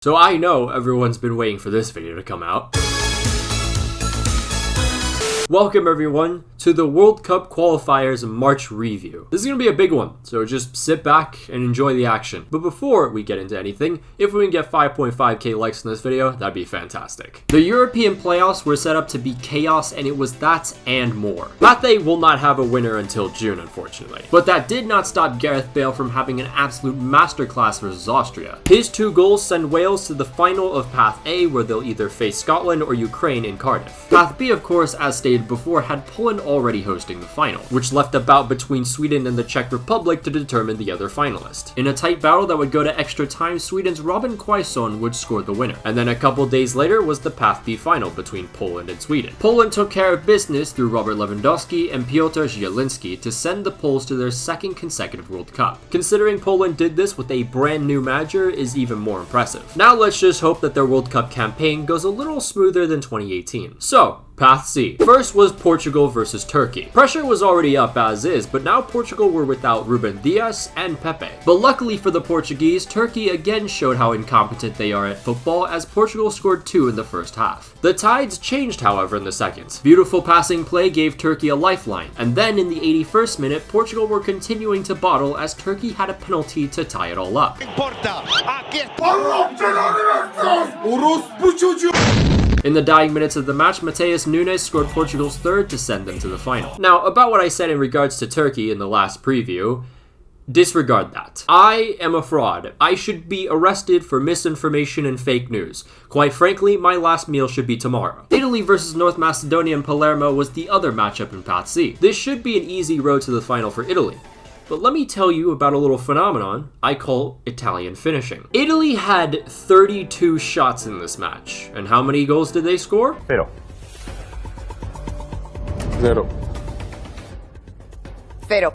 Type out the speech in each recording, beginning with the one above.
So I know everyone's been waiting for this video to come out. Welcome everyone to the World Cup Qualifiers March review. This is going to be a big one, so just sit back and enjoy the action. But before we get into anything, if we can get 5.5k likes in this video, that'd be fantastic. The European playoffs were set up to be chaos, and it was that and more. Pathé will not have a winner until June, unfortunately. But that did not stop Gareth Bale from having an absolute masterclass versus Austria. His 2 goals send Wales to the final of Path A, where they'll either face Scotland or Ukraine in Cardiff. Path B, of course, as stated before, had Poland already hosting the final, which left a bout between Sweden and the Czech Republic to determine the other finalist. In a tight battle that would go to extra time, Sweden's Robin Quaison would score the winner. And then a couple days later was the Path B final between Poland and Sweden. Poland took care of business through Robert Lewandowski and Piotr Zielinski to send the Poles to their second consecutive World Cup. Considering Poland did this with a brand new manager is even more impressive. Now let's just hope that their World Cup campaign goes a little smoother than 2018. So, Path C. First was Portugal versus Turkey. Pressure was already up as is, but now Portugal were without Ruben Dias and Pepe. But luckily for the Portuguese, Turkey again showed how incompetent they are at football, as Portugal scored 2 in the first half. The tides changed, however, in the second. Beautiful passing play gave Turkey a lifeline, and then in the 81st minute, Portugal were continuing to bottle as Turkey had a penalty to tie it all up. In the dying minutes of the match, Mateus Nunes scored Portugal's 3rd to send them to the final. Now, about what I said in regards to Turkey in the last preview, disregard that. I am a fraud. I should be arrested for misinformation and fake news. Quite frankly, my last meal should be tomorrow. Italy versus North Macedonia in Palermo was the other matchup in Path C. This should be an easy road to the final for Italy. But let me tell you about a little phenomenon I call Italian finishing. Italy had 32 shots in this match. And how many goals did they score? Zero.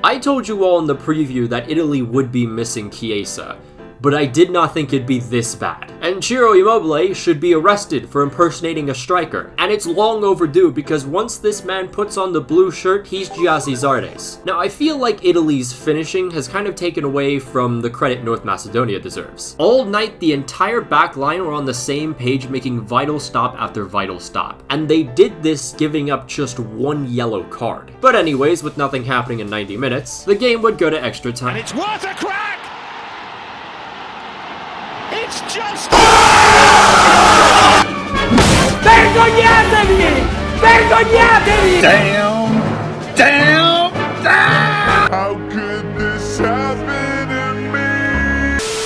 I told you all in the preview that Italy would be missing Chiesa, but I did not think it'd be this bad. And Ciro Immobile should be arrested for impersonating a striker. And it's long overdue, because once this man puts on the blue shirt, he's Giassi Zardes. Now, I feel like Italy's finishing has kind of taken away from the credit North Macedonia deserves. All night, the entire back line were on the same page, making vital stop after vital stop. And they did this giving up just 1 yellow card. But anyways, with nothing happening in 90 minutes, the game would go to extra time. And it's worth a crack! It's just... Damn! How could this happen to me?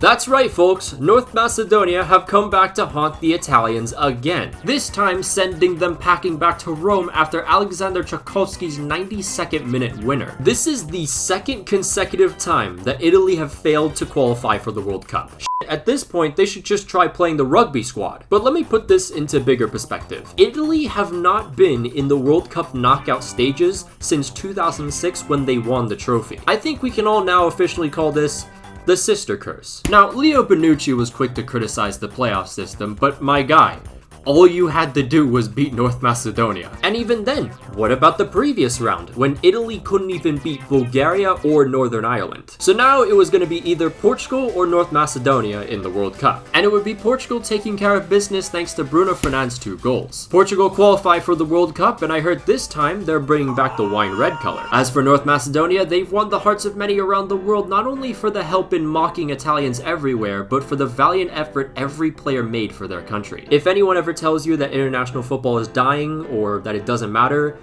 That's right, folks. North Macedonia have come back to haunt the Italians again. This time sending them packing back to Rome after Alexander Tchaikovsky's 92nd minute winner. This is the 2nd consecutive time that Italy have failed to qualify for the World Cup. At this point, they should just try playing the rugby squad. But let me put this into bigger perspective. Italy have not been in the World Cup knockout stages since 2006 when they won the trophy. I think we can all now officially call this the sister curse. Now, Leo Bonucci was quick to criticize the playoff system, but my guy, all you had to do was beat North Macedonia. And even then, what about the previous round, when Italy couldn't even beat Bulgaria or Northern Ireland? So now it was going to be either Portugal or North Macedonia in the World Cup. And it would be Portugal taking care of business thanks to Bruno Fernandes' 2 goals. Portugal qualified for the World Cup, and I heard this time they're bringing back the wine red color. As for North Macedonia, they've won the hearts of many around the world, not only for the help in mocking Italians everywhere, but for the valiant effort every player made for their country. If anyone ever tells you that international football is dying or that it doesn't matter,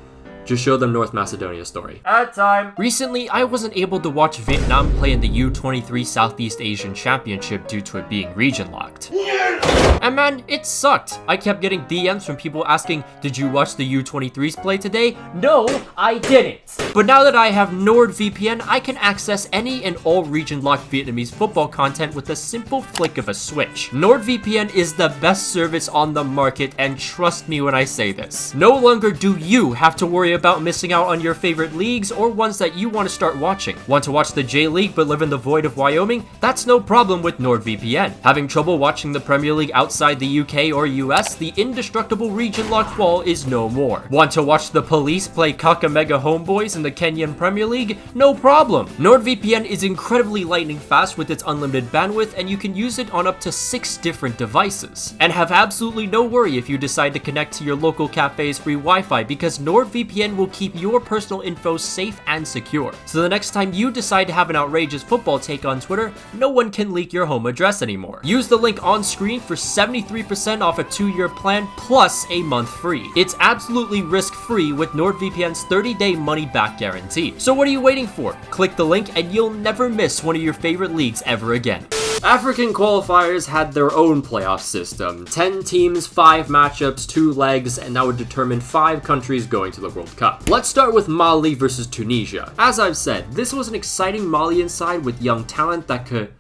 just show them North Macedonia's story. Ad time! Recently, I wasn't able to watch Vietnam play in the U23 Southeast Asian Championship due to it being region locked. And man, it sucked. I kept getting DMs from people asking, did you watch the U23s play today? No, I didn't. But now that I have NordVPN, I can access any and all region-locked Vietnamese football content with a simple flick of a switch. NordVPN is the best service on the market, and trust me when I say this. No longer do you have to worry about missing out on your favorite leagues or ones that you want to start watching. Want to watch the J League but live in the void of Wyoming? That's no problem with NordVPN. Having trouble watching the Premier Premier League outside the UK or US, the indestructible region locked wall is no more. Want to watch the police play Kakamega Homeboys in the Kenyan Premier League? No problem. NordVPN is incredibly lightning fast with its unlimited bandwidth, and you can use it on up to 6 different devices. And have absolutely no worry if you decide to connect to your local cafe's free Wi-Fi, because NordVPN will keep your personal info safe and secure. So the next time you decide to have an outrageous football take on Twitter, no one can leak your home address anymore. Use the link on screen for 73% off a 2-year plan plus a month free. It's absolutely risk-free with NordVPN's 30-day money-back guarantee. So what are you waiting for? Click the link and you'll never miss one of your favorite leagues ever again. African qualifiers had their own playoff system. 10 teams, 5 matchups, 2 legs, and that would determine 5 countries going to the World Cup. Let's start with Mali versus Tunisia. As I've said, this was an exciting Malian side with young talent that could...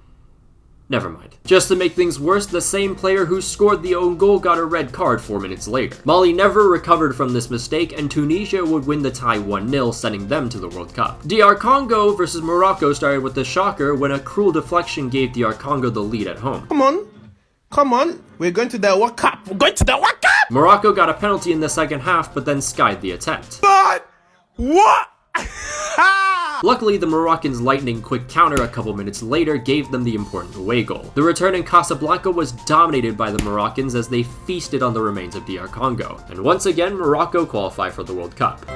Never mind. Just to make things worse, the same player who scored the own goal got a red card 4 minutes later. Mali never recovered from this mistake, and Tunisia would win the tie 1-0, sending them to the World Cup. DR Congo versus Morocco started with a shocker when a cruel deflection gave DR Congo the lead at home. Come on, we're going to the World Cup. We're going to the World Cup! Morocco got a penalty in the second half, but then skied the attempt. But what? Luckily, the Moroccans' lightning-quick counter a couple minutes later gave them the important away goal. The return in Casablanca was dominated by the Moroccans as they feasted on the remains of DR Congo. And once again, Morocco qualified for the World Cup.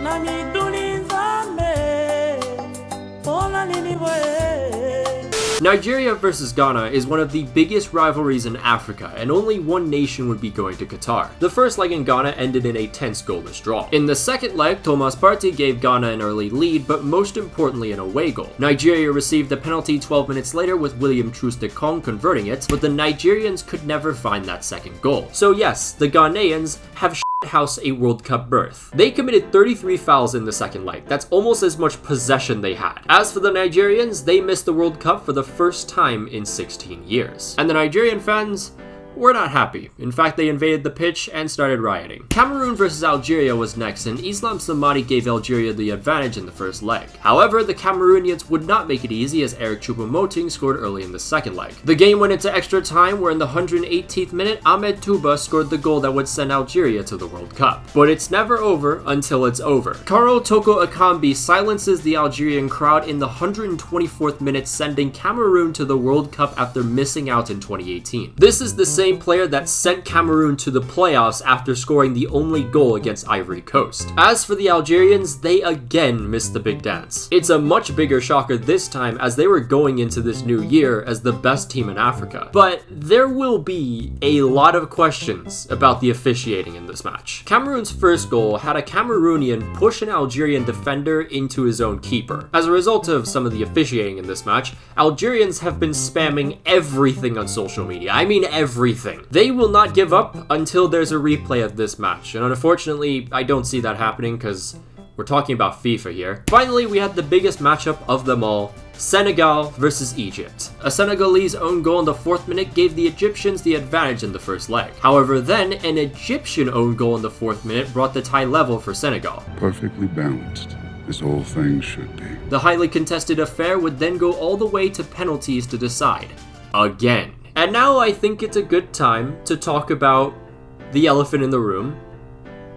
Nigeria versus Ghana is one of the biggest rivalries in Africa, and only one nation would be going to Qatar. The first leg in Ghana ended in a tense goalless draw. In the second leg, Thomas Partey gave Ghana an early lead, but most importantly an away goal. Nigeria received a penalty 12 minutes later with William Troost-Ekong converting it, but the Nigerians could never find that second goal. So yes, the Ghanaians have house a World Cup berth. They committed 33 fouls in the second leg. That's almost as much possession they had. As for the Nigerians, they missed the World Cup for the first time in 16 years. And the Nigerian fans were not happy. In fact, they invaded the pitch and started rioting. Cameroon versus Algeria was next, and Islam Samadi gave Algeria the advantage in the first leg. However, the Cameroonians would not make it easy as Eric Choupo-Moting scored early in the second leg. The game went into extra time where in the 118th minute, Ahmed Touba scored the goal that would send Algeria to the World Cup. But it's never over until it's over. Karo Toko Ekambi silences the Algerian crowd in the 124th minute, sending Cameroon to the World Cup after missing out in 2018. This is the same player that sent Cameroon to the playoffs after scoring the only goal against Ivory Coast. As for the Algerians, they again missed the big dance. It's a much bigger shocker this time as they were going into this new year as the best team in Africa. But there will be a lot of questions about the officiating in this match. Cameroon's first goal had a Cameroonian push an Algerian defender into his own keeper. As a result of some of the officiating in this match, Algerians have been spamming everything on social media. I mean everything. They will not give up until there's a replay of this match, and unfortunately, I don't see that happening because we're talking about FIFA here. Finally, we had the biggest matchup of them all, Senegal versus Egypt. A Senegalese own goal in the 4th minute gave the Egyptians the advantage in the first leg. However, then an Egyptian own goal in the 4th minute brought the tie level for Senegal. Perfectly balanced, as all things should be. The highly contested affair would then go all the way to penalties to decide. Again. And now I think it's a good time to talk about the elephant in the room,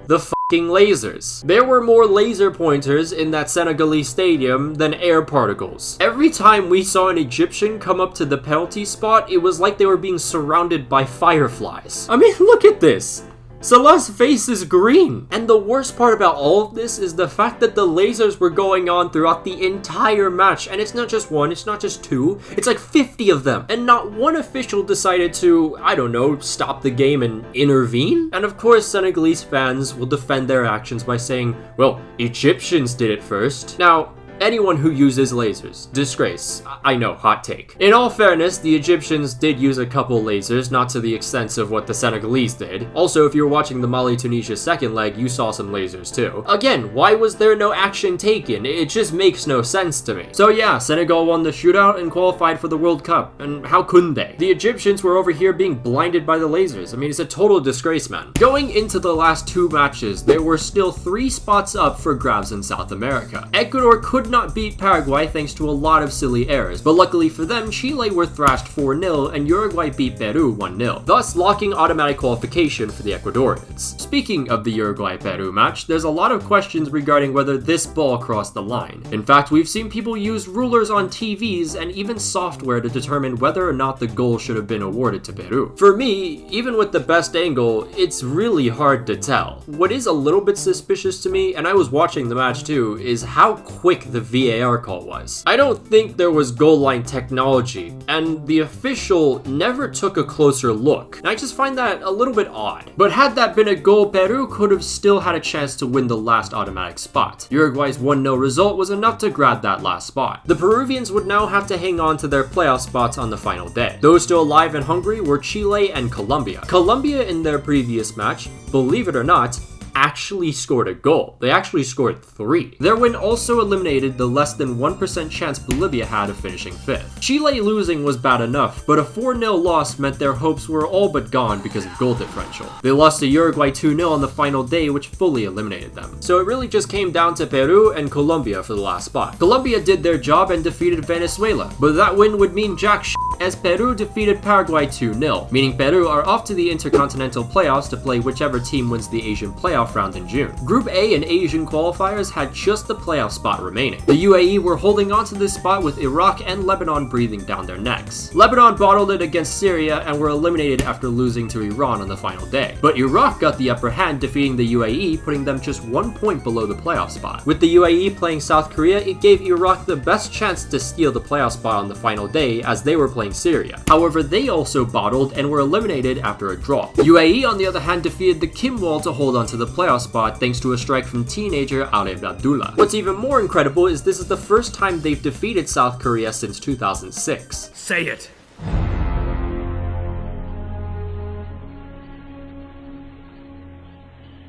the fucking lasers. There were more laser pointers in that Senegalese stadium than air particles. Every time we saw an Egyptian come up to the penalty spot, it was like they were being surrounded by fireflies. I mean, look at this. Salah's face is green. And the worst part about all of this is the fact that the lasers were going on throughout the entire match. And it's not just one, it's not just two, it's like 50 of them. And not one official decided to, I don't know, stop the game and intervene. And of course, Senegalese fans will defend their actions by saying, well, Egyptians did it first. Now, anyone who uses lasers, disgrace. I know, hot take. In all fairness, the Egyptians did use a couple lasers, not to the extent of what the Senegalese did. Also, if you were watching the Mali-Tunisia second leg, you saw some lasers too. Again, why was there no action taken? It just makes no sense to me. So yeah, Senegal won the shootout and qualified for the World Cup, and how couldn't they? The Egyptians were over here being blinded by the lasers. I mean, it's a total disgrace, man. Going into the last 2 matches, there were still 3 spots up for grabs in South America. Ecuador could not beat Paraguay thanks to a lot of silly errors, but luckily for them, Chile were thrashed 4-0 and Uruguay beat Peru 1-0, thus locking automatic qualification for the Ecuadorians. Speaking of the Uruguay-Peru match, there's a lot of questions regarding whether this ball crossed the line. In fact, we've seen people use rulers on TVs and even software to determine whether or not the goal should have been awarded to Peru. For me, even with the best angle, it's really hard to tell. What is a little bit suspicious to me, and I was watching the match too, is how quick the VAR call was. I don't think there was goal line technology, and the official never took a closer look. And I just find that a little bit odd. But had that been a goal, Peru could have still had a chance to win the last automatic spot. Uruguay's 1-0 result was enough to grab that last spot. The Peruvians would now have to hang on to their playoff spots on the final day. Those still alive and hungry were Chile and Colombia. Colombia in their previous match, believe it or not, actually scored a goal. They actually scored 3. Their win also eliminated the less than 1% chance Bolivia had of finishing 5th. Chile losing was bad enough, but a 4-0 loss meant their hopes were all but gone because of goal differential. They lost to Uruguay 2-0 on the final day, which fully eliminated them. So it really just came down to Peru and Colombia for the last spot. Colombia did their job and defeated Venezuela, but that win would mean jack shit as Peru defeated Paraguay 2-0, meaning Peru are off to the Intercontinental Playoffs to play whichever team wins the Asian playoff round in June. Group A and Asian qualifiers had just the playoff spot remaining. The UAE were holding on to this spot with Iraq and Lebanon breathing down their necks. Lebanon bottled it against Syria and were eliminated after losing to Iran on the final day. But Iraq got the upper hand, defeating the UAE, putting them just 1 point below the playoff spot. With the UAE playing South Korea, it gave Iraq the best chance to steal the playoff spot on the final day as they were playing Syria. However, they also bottled and were eliminated after a draw. UAE, on the other hand, defeated the Kimwall to hold on to the playoff spot thanks to a strike from teenager Areb Abdullah. What's even more incredible is this is the first time they've defeated South Korea since 2006. Say it.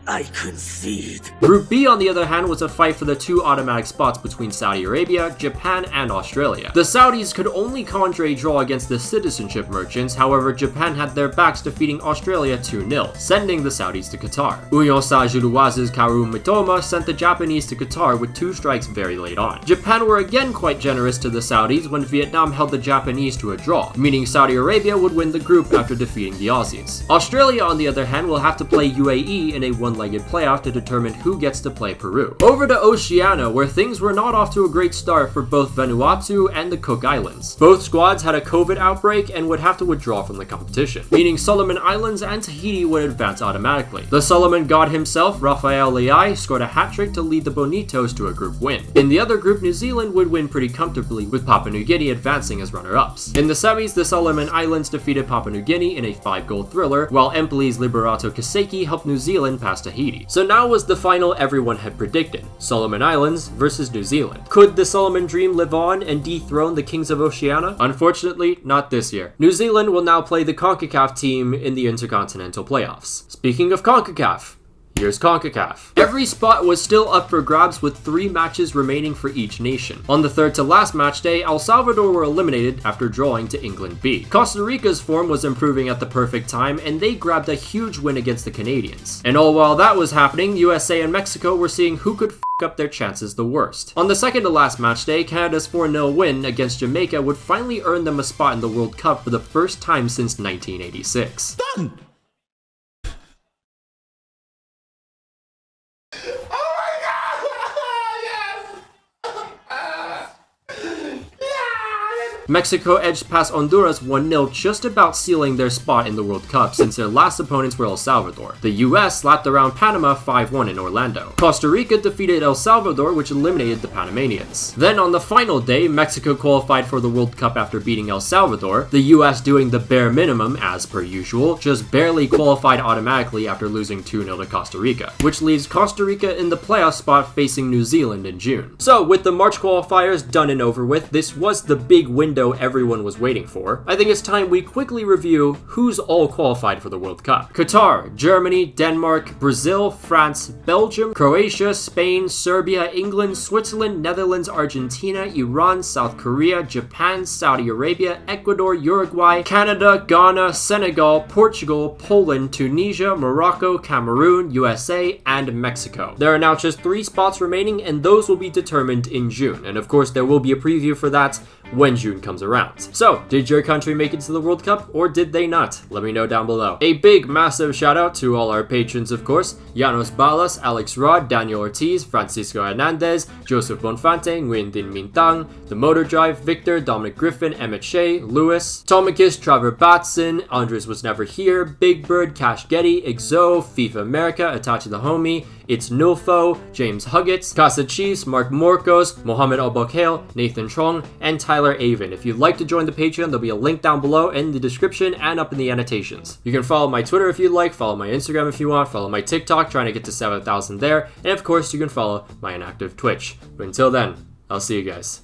I concede. Group B, on the other hand, was a fight for the 2 automatic spots between Saudi Arabia, Japan, and Australia. The Saudis could only conjure a draw against the citizenship merchants, however, Japan had their backs, defeating Australia 2-0, sending the Saudis to Qatar. Unyosa Juruwa's Karu Mitoma sent the Japanese to Qatar with 2 strikes very late on. Japan were again quite generous to the Saudis when Vietnam held the Japanese to a draw, meaning Saudi Arabia would win the group after defeating the Aussies. Australia, on the other hand, will have to play UAE in a one-legged playoff to determine who gets to play Peru. Over to Oceania, where things were not off to a great start for both Vanuatu and the Cook Islands. Both squads had a COVID outbreak and would have to withdraw from the competition, meaning Solomon Islands and Tahiti would advance automatically. The Solomon god himself, Rafael Leai, scored a hat-trick to lead the Bonitos to a group win. In the other group, New Zealand would win pretty comfortably, with Papua New Guinea advancing as runner-ups. In the semis, the Solomon Islands defeated Papua New Guinea in a 5-goal thriller, while Empli's Liberato Kaseki helped New Zealand pass Tahiti. So now was the final everyone had predicted, Solomon Islands versus New Zealand. Could the Solomon dream live on and dethrone the Kings of Oceania? Unfortunately, not this year. New Zealand will now play the CONCACAF team in the Intercontinental Playoffs. Speaking of CONCACAF, here's CONCACAF. Every spot was still up for grabs with 3 matches remaining for each nation. On the third to last match day, El Salvador were eliminated after drawing to England B. Costa Rica's form was improving at the perfect time and they grabbed a huge win against the Canadians. And all while that was happening, USA and Mexico were seeing who could up their chances the worst. On the second to last match day, Canada's 4-0 win against Jamaica would finally earn them a spot in the World Cup for the first time since 1986. Done. Mexico edged past Honduras 1-0, just about sealing their spot in the World Cup since their last opponents were El Salvador. The US slapped around Panama 5-1 in Orlando. Costa Rica defeated El Salvador, which eliminated the Panamanians. Then on the final day, Mexico qualified for the World Cup after beating El Salvador, the US doing the bare minimum as per usual, just barely qualified automatically after losing 2-0 to Costa Rica, which leaves Costa Rica in the playoff spot facing New Zealand in June. So with the March qualifiers done and over with, this was the big win window everyone was waiting for, I think it's time we quickly review who's all qualified for the World Cup. Qatar, Germany, Denmark, Brazil, France, Belgium, Croatia, Spain, Serbia, England, Switzerland, Netherlands, Argentina, Iran, South Korea, Japan, Saudi Arabia, Ecuador, Uruguay, Canada, Ghana, Senegal, Portugal, Poland, Tunisia, Morocco, Cameroon, USA, and Mexico. There are now just 3 spots remaining, and those will be determined in June, and of course there will be a preview for that when June comes around. So, did your country make it to the World Cup, or did they not? Let me know down below. A big, massive shout out to all our patrons, of course: Janos Balas, Alex Rod, Daniel Ortiz, Francisco Hernandez, Joseph Bonfante, Nguyen Din Mintang, The Motor Drive, Victor, Dominic Griffin, Emmett Shea, Lewis, Tomikis, Trevor Batson, Andres Was Never Here, Big Bird, Cash Getty, Exo, FIFA America, Atachi the Homie, It's Nulfo, James Huggets, Casa Chiefs, Mark Morcos, Mohammed Al-Bokhail, Nathan Trong, and Tyler Avon. If you'd like to join the Patreon, there'll be a link down below in the description and up in the annotations. You can follow my Twitter if you'd like, follow my Instagram if you want, follow my TikTok, trying to get to 7,000 there, and of course you can follow my inactive Twitch. But until then, I'll see you guys.